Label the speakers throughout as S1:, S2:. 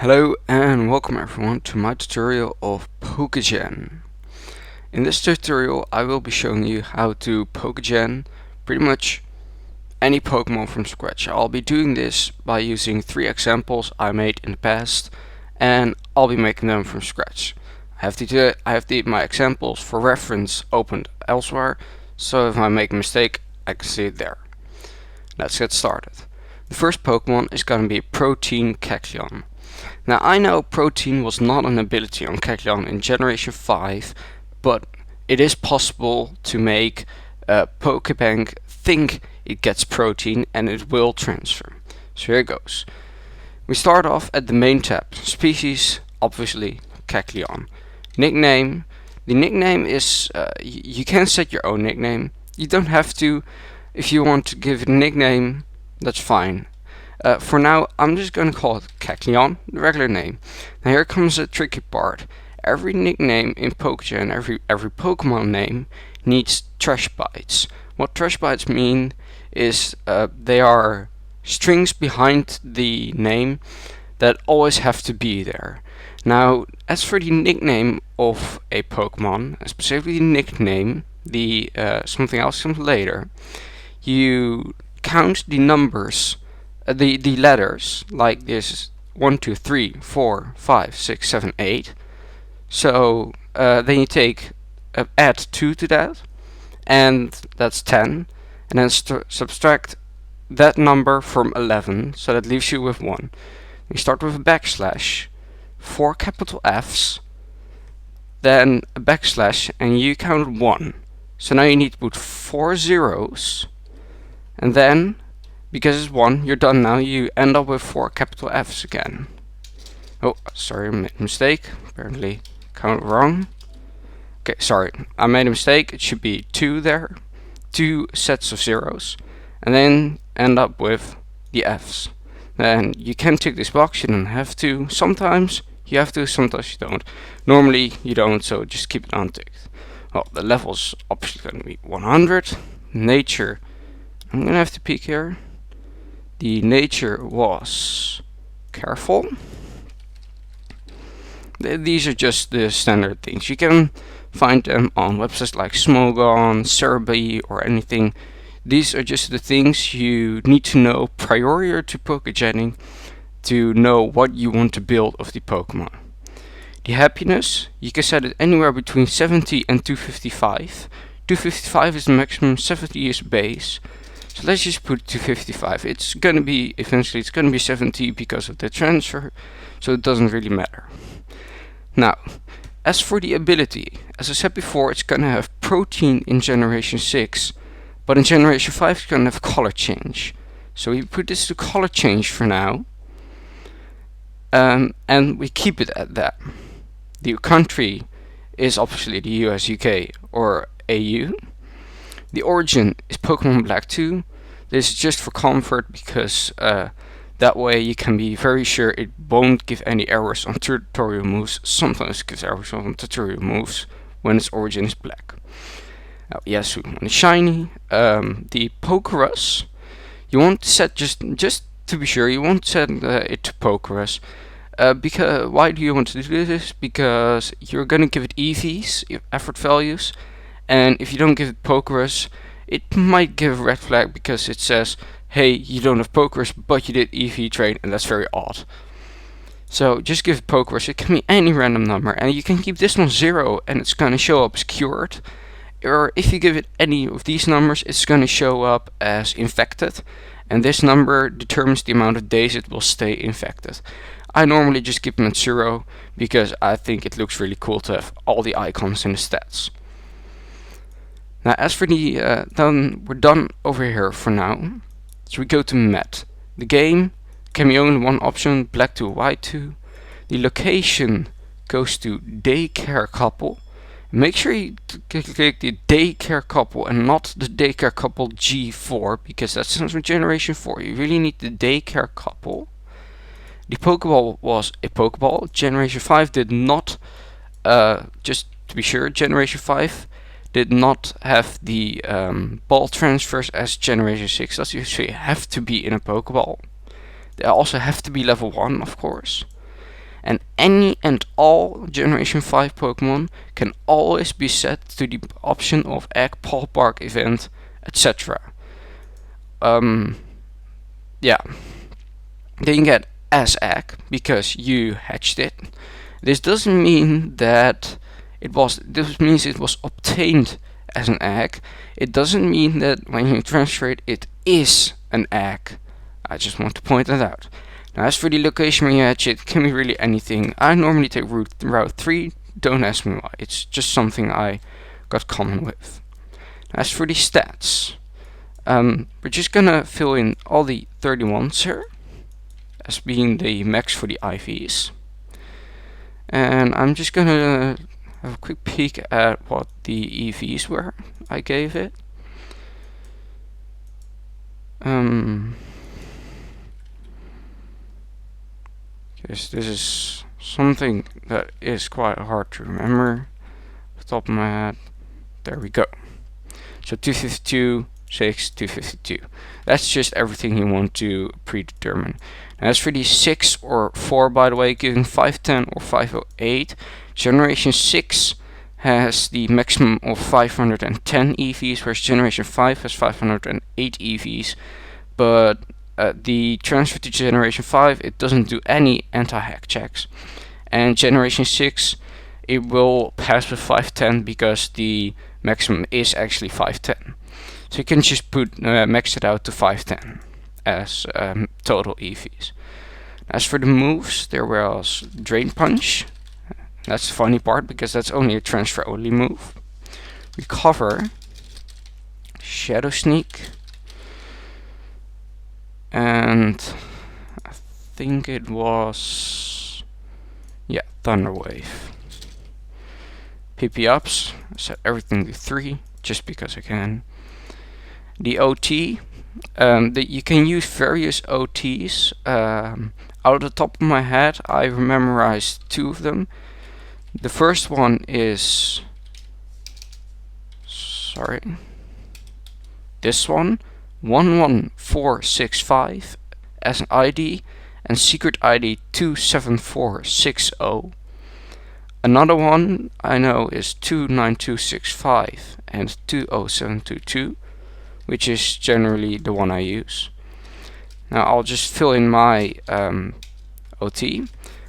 S1: Hello and welcome everyone to my tutorial of Pokegen. In this tutorial I will be showing you how to Pokegen pretty much any Pokemon from scratch. I'll be doing this by using 3 examples I made in the past and I'll be making them from scratch. I have my examples for reference opened elsewhere, so if I make a mistake I can see it there. Let's get started. The first Pokemon is going to be Protein Kecleon. Now I know Protein was not an ability on Kecleon in Generation 5, but it is possible to make a Pokebank think it gets Protein and it will transfer. So here it goes. We start off at the main tab. Species, obviously Kecleon. Nickname. The nickname is, you can set your own nickname. You don't have to. If you want to give it a nickname, that's fine. For now, I'm just going to call it Kecleon, the regular name. Now here comes the tricky part. Every nickname in Pokegen, every Pokemon name needs trash bytes. What trash bytes mean is they are strings behind the name that always have to be there. Now, as for the nickname of a Pokemon, specifically the nickname, something else comes later. You count the numbers. The letters, like this 1, 2, 3, 4, 5, 6, 7, 8. So then you take add 2 to that, and that's 10, and then subtract that number from 11, so that leaves you with 1. You start with a backslash, 4 capital F's, then a backslash, and you count 1. So now you need to put 4 zeros, and then because it's 1, you're done now, you end up with 4 capital F's again. Oh, sorry, I made a mistake. Apparently counted wrong. Okay, sorry, I made a mistake. It should be 2 there. 2 sets of zeros. And then end up with the F's. Then you can tick this box, you don't have to. Sometimes you have to, sometimes you don't. Normally you don't, so just keep it unticked. Well, the level's obviously going to be 100. Nature, I'm going to have to peek here. The nature was careful. These are just the standard things. You can find them on websites like Smogon, Cerebi, or anything. These are just the things you need to know prior to Pokegening to know what you want to build of the Pokemon. The happiness, you can set it anywhere between 70 and 255. 255 is the maximum, 70 is base. So let's just put 255. It's gonna be eventually 70 because of the transfer, so it doesn't really matter. Now, as for the ability, as I said before, it's gonna have Protein in Generation 6, but in Generation 5 it's gonna have color change. So we put this to color change for now, and we keep it at that. The country is obviously the US, UK, or AU. The origin is Pokemon Black 2. This is just for comfort because that way you can be very sure it won't give any errors on tutorial moves. Sometimes it gives errors on tutorial moves when its origin is black. Yes, on the shiny, the Pokerus, you want to set just to be sure, you want to set it to Pokerus. Because why do you want to do this? Because you're gonna give it EVs, effort values. And if you don't give it Pokerus, it might give a red flag because it says, hey, you don't have Pokerus, but you did EV train, and that's very odd. So just give it Pokerus. It can be any random number, and you can keep this one 0, and it's going to show up as cured. Or if you give it any of these numbers, it's going to show up as infected, and this number determines the amount of days it will stay infected. I normally just keep them at 0 because I think it looks really cool to have all the icons in the stats. Now, as for the we're done over here for now. So we go to Met. The game can be only one option, black 2, white 2. The location goes to daycare couple. Make sure you click the daycare couple and not the daycare couple G4 because that's from Generation 4. You really need the daycare couple. The Pokeball was a Pokeball. Generation 5 did not, just to be sure, Generation 5 did not have the ball transfers as Generation 6 does. You have to be in a Pokeball. They also have to be level 1, of course. and any and all Generation 5 Pokemon can always be set to the option of egg ballpark event, etc. Yeah. Then you get as egg because you hatched it. This doesn't mean that this means it was obtained as an egg. It doesn't mean that when you transfer it, it is an egg. I just want to point that out. Now, as for the location where you hatch it, can be really anything. I normally take route 3. Don't ask me why. It's just something I got common with. Now, as for the stats, we're just gonna fill in all the 31s here as being the max for the IVs. And I'm just gonna have a quick peek at what the EVs were I gave it. Because this is something that is quite hard to remember off the top of my head. There we go. So 252, 6, 252. That's just everything you want to predetermine. As for the 6 or 4, by the way, given 510 or 508, Generation 6 has the maximum of 510 EVs, whereas Generation 5 has 508 EVs. But the transfer to Generation 5, it doesn't do any anti-hack checks. And Generation 6, it will pass with 510 because the maximum is actually 510. So you can just max it out to 510 as total EVs. As for the moves, there was Drain Punch. That's the funny part because that's only a transfer only move. Recover, Shadow Sneak, and I think it was, yeah, Thunder Wave. PP ups, I set everything to 3 just because I can. The OT, you can use various OTs. Out of the top of my head, I memorized 2 of them. The first one is, this one, 11465 as an ID and secret ID 27460. Another one I know is 29265 and 20722, which is generally the one I use. Now I'll just fill in my OT.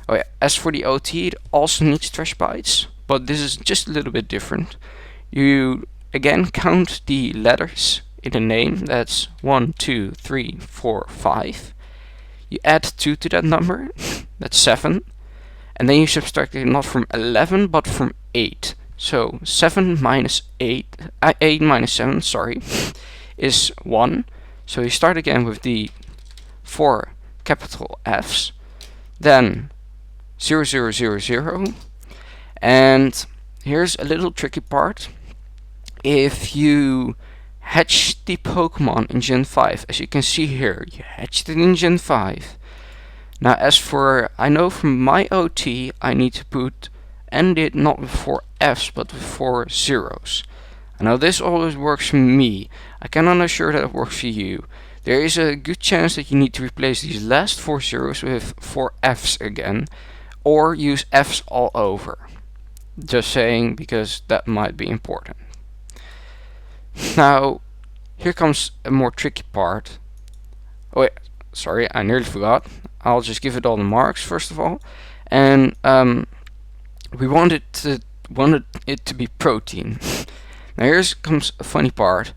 S1: Oh yeah, as for the OT, it also needs Trash Bites, but this is just a little bit different. You again count the letters in the name. That's 1, 2, 3, 4, 5. You add 2 to that number. That's 7. And then you subtract it not from 11 but from 8. So 7 minus 8, 8 minus 7, sorry, is 1. So you start again with the 4 capital F's, then 0, 0, 0, 0. And here's a little tricky part. If you hatch the Pokemon in Gen 5, as you can see here, you hatched it in Gen 5. Now as for, I know from my OT, I need to end it not with 4 F's but with 4 zeros. I know this always works for me. I cannot assure that it works for you. There is a good chance that you need to replace these last 4 zeros with 4 F's again, or use F's all over. Just saying, because that might be important. Now, here comes a more tricky part. Oh wait, sorry, I nearly forgot. I'll just give it all the marks first of all. And we wanted it to be protein. Now here comes a funny part.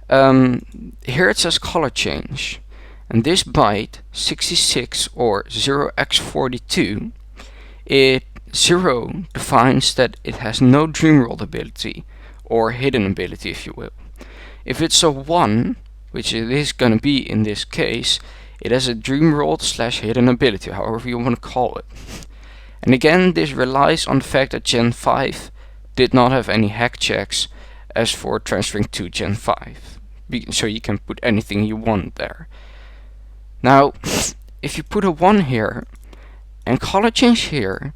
S1: Here it says color change, and this byte 66 or 0x42, 0 defines that it has no dream world ability or hidden ability, if you will. If it's a 1, which it is going to be in this case, it has a dream world / hidden ability, however you want to call it. And again, this relies on the fact that Gen 5 did not have any hack checks as for transferring to Gen 5. So you can put anything you want there. Now, if you put a 1 here and color change here,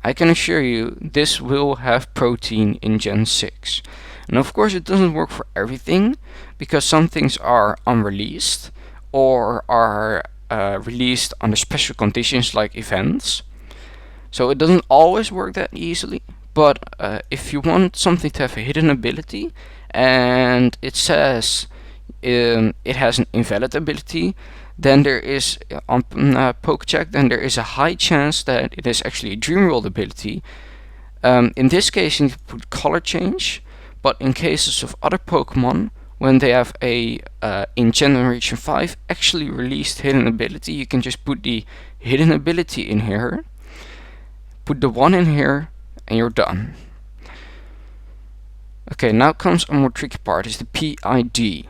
S1: I can assure you this will have protein in Gen 6. And of course it doesn't work for everything, because some things are unreleased or are released under special conditions like events. So it doesn't always work that easily, but if you want something to have a hidden ability and it says it has an invalid ability, then there is on Pokecheck, then there is a high chance that it is actually a Dreamworld ability. In this case, you need to put color change, but in cases of other Pokemon, when they have a in Generation 5 actually released hidden ability, you can just put the hidden ability in here, put the one in here, and you're done. Okay, now comes a more tricky part, is the PID.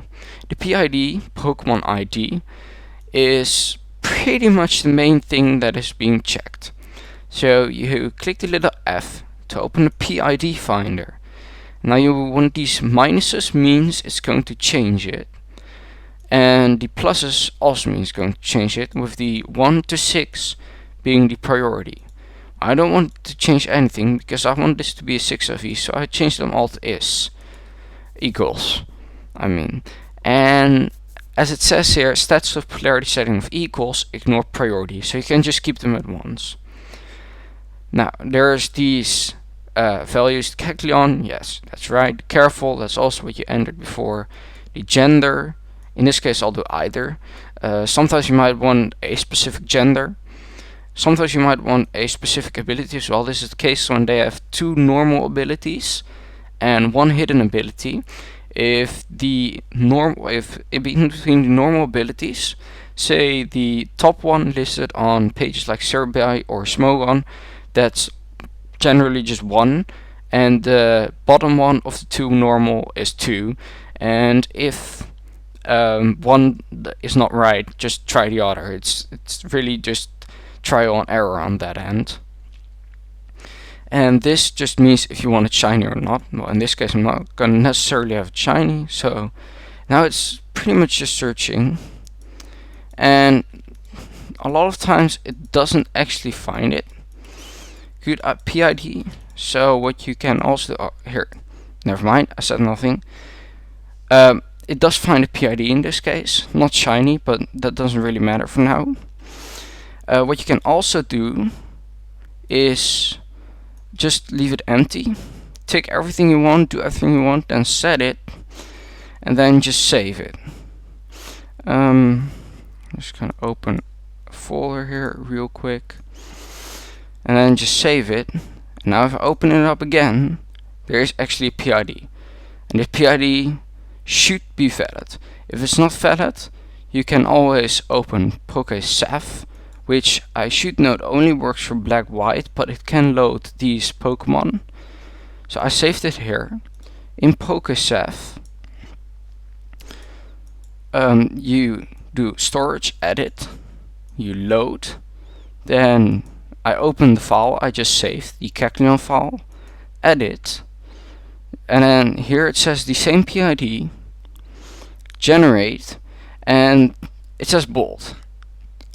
S1: The PID, Pokemon ID, is pretty much the main thing that is being checked. So you click the little F to open the PID finder. Now you want these minuses means it's going to change it. And the pluses also means it's going to change it, with the 1 to 6 being the priority. I don't want to change anything because I want this to be a 6FE, so I changed them all to is equals. And as it says here, stats of polarity setting of equals, ignore priority, so you can just keep them at once. Now there's these values. Kecleon, yes, that's right. Careful, that's also what you entered before. The gender, in this case I'll do either. Sometimes you might want a specific gender. Sometimes you might want a specific ability as well. This is the case when they have 2 normal abilities and 1 hidden ability. If in between the normal abilities, say the top one listed on pages like Cerebi or Smogon, that's generally just 1, and the bottom one of the 2 normal is 2. And if one is not right, just try the other. It's really just trial and error on that end. And this just means if you want it shiny or not. Well, in this case I'm not gonna necessarily have it shiny, so now it's pretty much just searching, and a lot of times it doesn't actually find it. Good at PID. So what you can also do, here, never mind, I said nothing. It does find a PID in this case, not shiny, but that doesn't really matter for now. What you can also do is just leave it empty, take everything you want, do everything you want, then set it, and then just save it. Just gonna open a folder here real quick, and then just save it. Now if I open it up again, there is actually a PID, and the PID should be valid. If it's not valid, you can always open Pokégen, which I should note only works for black-white, but it can load these Pokemon. So I saved it here. In Pokégen, you do storage, edit, you load, then I open the file I just saved, the Kecleon file, edit, and then here it says the same PID, generate, and it says bold.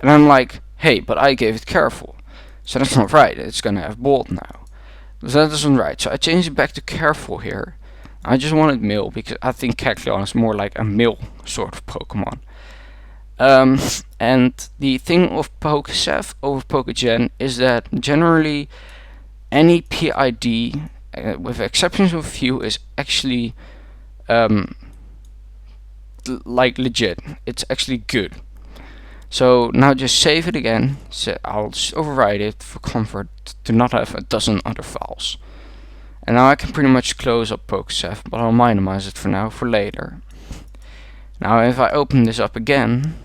S1: And I'm like, hey, but I gave it careful, so that's not right, it's gonna have bold now. So that isn't right, so I changed it back to careful here. I just wanted male because I think Kecleon is more like a male sort of Pokemon. And the thing of Pokégen over Pokegen is that generally any PID, with exceptions of a few, is actually like legit. It's actually good. So now just save it again. So I'll just override it for comfort to not have a dozen other files. And now I can pretty much close up Pokégen, but I'll minimize it for now for later. Now if I open this up again,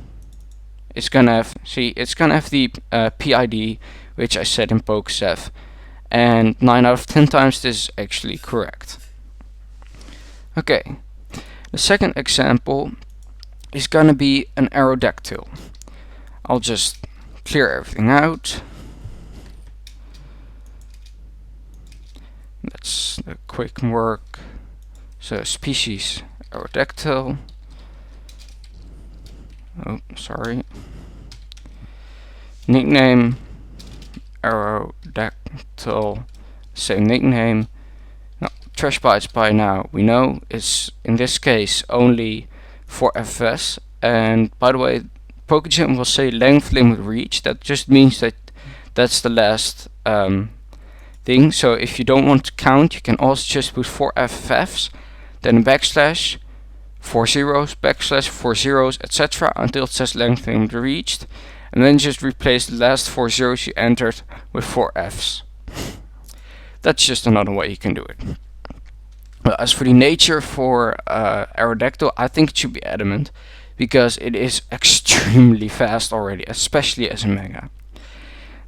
S1: it's gonna have, see, it's gonna have the PID which I set in Pokégen, and 9 out of 10 times this is actually correct. Okay, the second example is gonna be an Aerodactyl. I'll just clear everything out. That's the quick work. So species Aerodactyl. Oh, sorry. Nickname Aerodactyl. Same nickname. Now, trash bites by now we know is in this case only for FS. And by the way, Pokegen will say length limit reach. That just means that That's the last thing. So if you don't want to count, you can also just put 4 FFs, then a backslash, 4 zeros, backslash, 4 zeros, etc. until it says length limit reached, and then just replace the last 4 zeros you entered with 4 Fs. That's just another way you can do it. Well, as for the nature for Aerodactyl, I think it should be adamant, because it is extremely fast already, especially as a mega.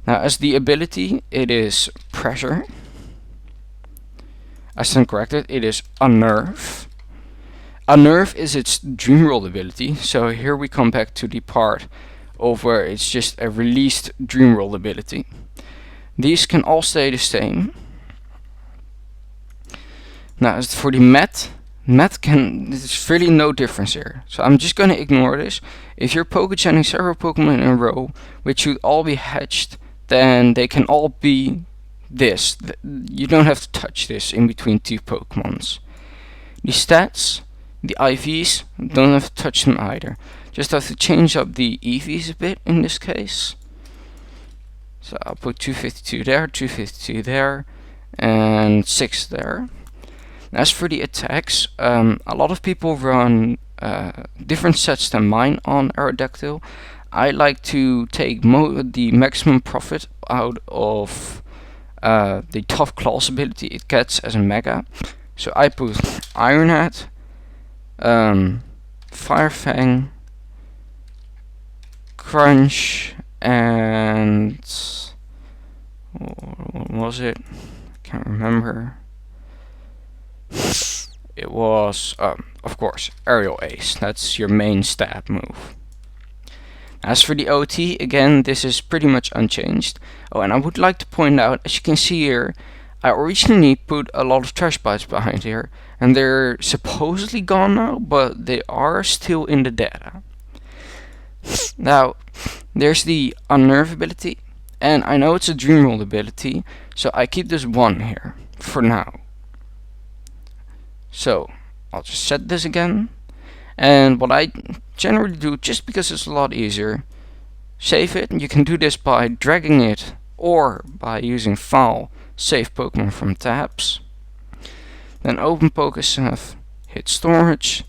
S1: Now, as the ability, it is pressure. I stand corrected, it is unnerve. Unnerve is its dream roll ability, so here we come back to the part of where it's just a released dream roll ability. These can all stay the same. Now, as for the there's really no difference here. So I'm just going to ignore this. If you're Pokegening several Pokemon in a row, which should all be hatched, then they can all be this. You don't have to touch this in between 2 Pokemons. The stats, the IVs, don't have to touch them either. Just have to change up the EVs a bit in this case. So I'll put 252 there, 252 there, and 6 there. As for the attacks, a lot of people run different sets than mine on Aerodactyl. I like to take the maximum profit out of the Tough Claws ability it gets as a mega. So I put Iron Head, Fire Fang, Crunch, and what was it? I can't remember. It was, of course, Aerial Ace. That's your main stab move. As for the OT, again, this is pretty much unchanged. Oh, and I would like to point out, as you can see here, I originally put a lot of trash bites behind here, and they're supposedly gone now, but they are still in the data. Now, there's the Unnerve ability, and I know it's a Dream Roll ability, so I keep this 1 here, for now. So, I'll just set this again, and what I generally do, just because it's a lot easier, save it. You can do this by dragging it, or by using File, Save Pokemon from tabs. Then open PokeSave, hit Storage,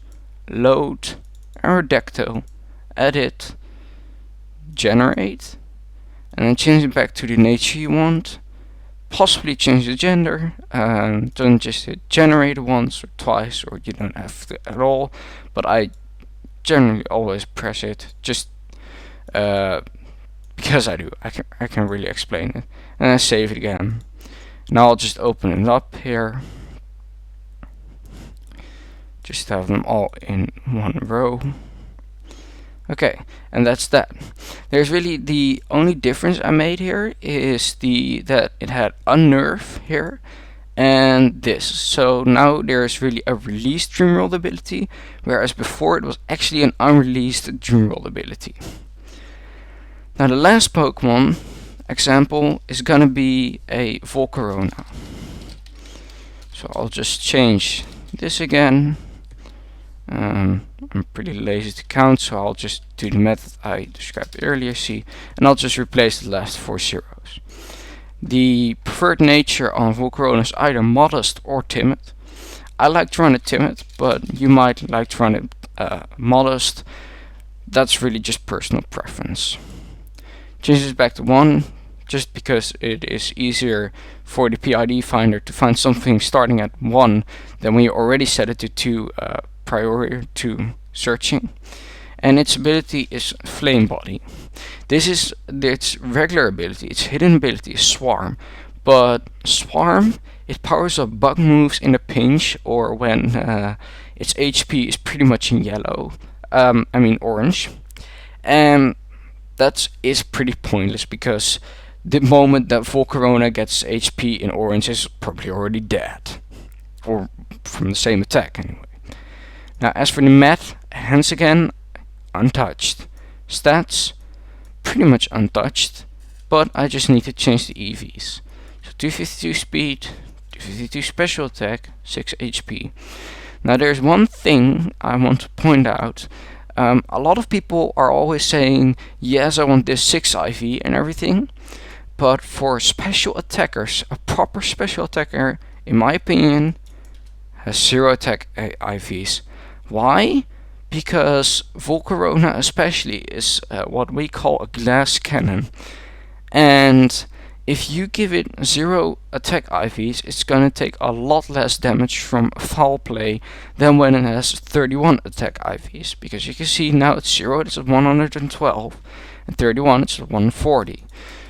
S1: Load, Aerodactyl, Edit, Generate, and then change it back to the nature you want. Possibly change the gender, and don't just hit generate once or twice, or you don't have to at all, but I generally always press it, just because I do. I can really explain it. And then save it again. Now I'll just open it up here, just have them all in one row. Okay, and that's that. There's really the only difference I made here is that it had Unnerve here and this. So now there's really a released Dream Roll ability, whereas before it was actually an unreleased Dream Roll ability. Now the last Pokemon example is gonna be a Volcarona. So I'll just change this again. I'm pretty lazy to count, so I'll just do the method I described earlier, see, and I'll just replace the last 4 zeros. The preferred nature on Volcarona is either modest or timid. I like to run it timid, but you might like to run it modest. That's really just personal preference. Change this back to 1, just because it is easier for the PID finder to find something starting at 1 than when you already set it to 2 prior to searching. And its ability is Flame Body. This is its regular ability. Its hidden ability is Swarm, but Swarm, it powers up bug moves in a pinch, or when its HP is pretty much in yellow. I mean orange, and that is pretty pointless, because the moment that Volcarona gets HP in orange is probably already dead, or from the same attack anyway. Now as for the math, hands again, untouched. Stats, pretty much untouched, but I just need to change the EVs. So 252 speed, 252 special attack, 6 HP. Now there's one thing I want to point out. A lot of people are always saying, yes, I want this 6 IV and everything, But for special attackers, a proper special attacker, in my opinion, has 0 attack IVs. Why? Because Volcarona especially is what we call a glass cannon. And if you give it 0 attack IVs, it's gonna take a lot less damage from foul play than when it has 31 attack IVs. Because you can see now it's 0, it's at 112, and 31, it's at 140.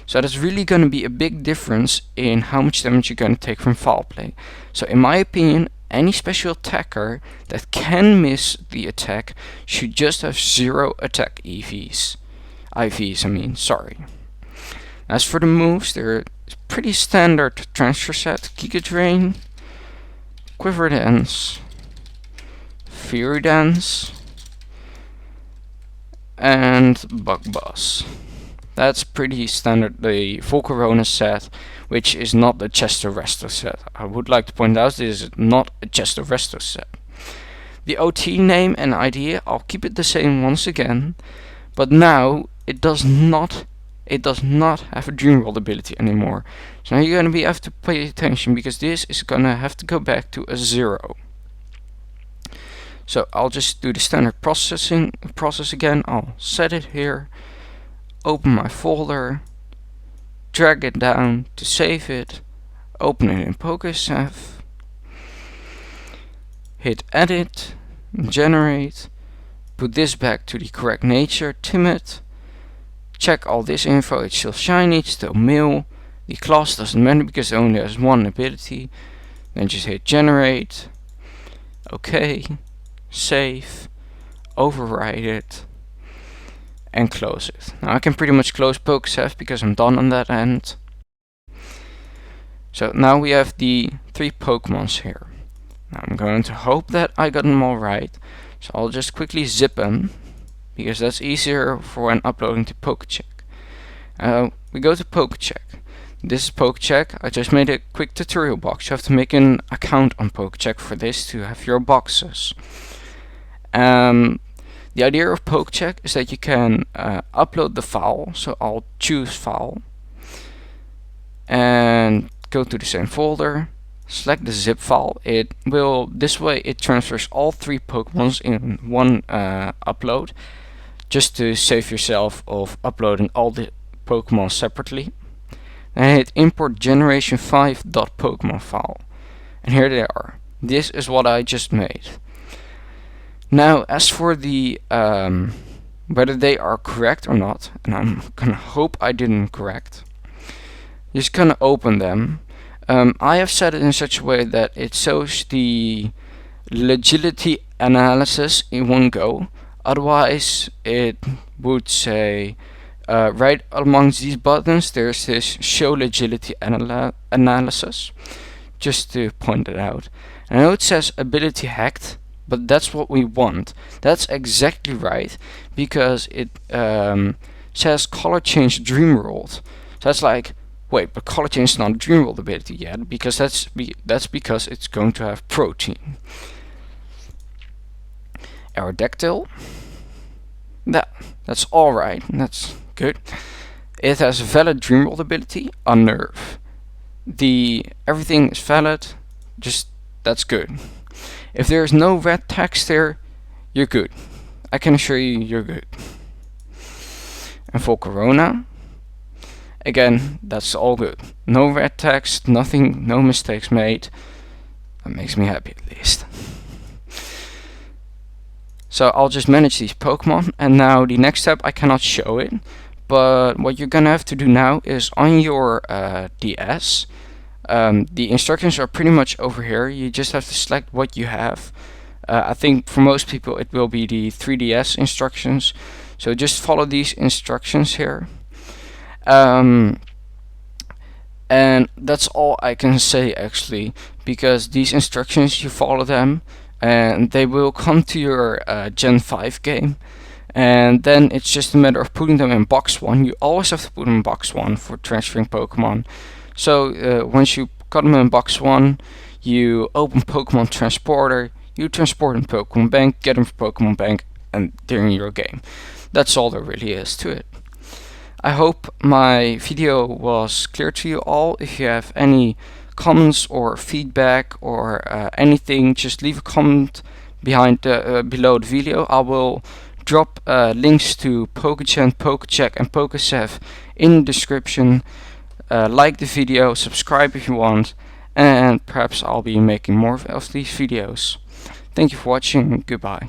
S1: So that's really gonna be a big difference in how much damage you're gonna take from foul play. So in my opinion, any special attacker that can miss the attack should just have 0 attack IVs. Sorry. As for the moves, they're pretty standard transfer set. Giga Drain, Quiver Dance, Fury Dance, and Bug Buzz. That's pretty standard, the Volcarona set, which is not the Chester Resto set. I would like to point out this is not a Chester Resto set. The OT name and idea, I'll keep it the same once again, but now it does not have a dream world ability anymore. So now you're gonna have to pay attention, because this is gonna have to go back to a 0. So I'll just do the standard process again. I'll set it here, open my folder, drag it down to save it, open it in Pokegen, hit edit, generate, put this back to the correct nature, timid, check all this info, it's still shiny, it's still male, the class doesn't matter because it only has 1 ability, then just hit generate, OK, save, override it, and close it. Now I can pretty much close Pokegen because I'm done on that end. So now we have the 3 Pokemons here. Now I'm going to hope that I got them all right, so I'll just quickly zip them, because that's easier for when uploading to Pokecheck. We go to Pokecheck. This is Pokecheck. I just made a quick tutorial box. You have to make an account on Pokecheck for this to have your boxes. The idea of Pokecheck is that you can upload the file. So I'll choose file and go to the same folder. Select the zip file. This way it transfers all 3 Pokemons in one upload, just to save yourself of uploading all the Pokemon separately. Then hit import generation 5.pokemon file, and here they are. This is what I just made. Now as for the whether they are correct or not, and I'm gonna hope I didn't correct, you're just gonna open them. I have set it in such a way that it shows the legibility analysis in one go. Otherwise it would say right amongst these buttons there's this show legibility analysis, just to point it out. And I know it says ability hacked, but that's what we want. That's exactly right, because it says color change dream world. So that's like, wait, but color change is not a dream world ability yet, because that's because it's going to have protein. Aerodactyl, that's alright, that's good. It has a valid dream world ability, Unnerve. Everything is valid, just that's good. If there's no red text there, you're good. I can assure you, you're good. And for Corona, again, that's all good. No red text, nothing, no mistakes made. That makes me happy at least. So I'll just manage these Pokemon, and now the next step, I cannot show it, but what you're gonna have to do now is on your DS, the instructions are pretty much over here. You just have to select what you have. I think for most people it will be the 3DS instructions, so just follow these instructions here. And that's all I can say actually, because these instructions, you follow them and they will come to your Gen 5 game, and then it's just a matter of putting them in box 1. You always have to put them in box 1 for transferring Pokemon. So once you got them in box 1, you open Pokemon Transporter, you transport them to Pokemon Bank, get them from Pokemon Bank, and they're in your game. That's all there really is to it. I hope my video was clear to you all. If you have any comments or feedback or anything, just leave a comment behind below the video. I will drop links to Pokegen, Pokecheck and Pokesev in the description. Like the video, subscribe if you want, and perhaps I'll be making more of these videos. Thank you for watching, goodbye.